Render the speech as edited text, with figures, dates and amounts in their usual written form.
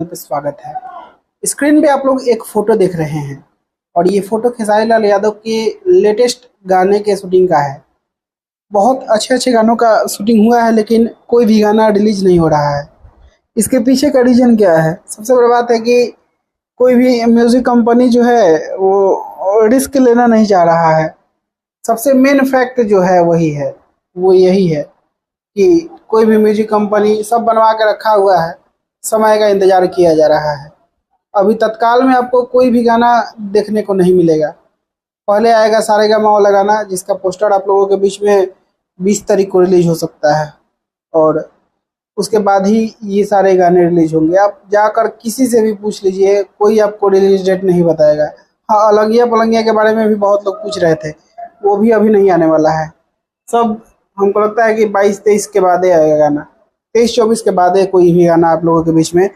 पे स्वागत है। स्क्रीन पे आप लोग एक फोटो देख रहे हैं और ये फोटो खेसारी लाल यादव के लेटेस्ट गाने के शूटिंग का है। बहुत अच्छे अच्छे गानों का शूटिंग हुआ है लेकिन कोई भी गाना रिलीज नहीं हो रहा है। इसके पीछे का रीजन क्या है? सबसे बड़ी बात है कि कोई भी म्यूजिक कंपनी जो है वो रिस्क लेना नहीं चाह रहा है। सबसे मेन फैक्ट जो है वही है, वो यही है कि कोई भी म्यूजिक कंपनी सब बनवा के रखा हुआ है, समय का इंतजार किया जा रहा है। अभी तत्काल में आपको कोई भी गाना देखने को नहीं मिलेगा। पहले आएगा सारेगामा वाला गाना जिसका पोस्टर आप लोगों के बीच में 20 तारीख को रिलीज हो सकता है और उसके बाद ही ये सारे गाने रिलीज होंगे। आप जाकर किसी से भी पूछ लीजिए, कोई आपको रिलीज डेट नहीं बताएगा। हाँ, अलंगिया पलंगिया के बारे में भी बहुत लोग पूछ रहे थे, वो भी अभी नहीं आने वाला है। सब हमको लगता है कि 22-23 के बाद ही आएगा गाना। 23-24 के बाद कोई भी गाना आप लोगों के बीच में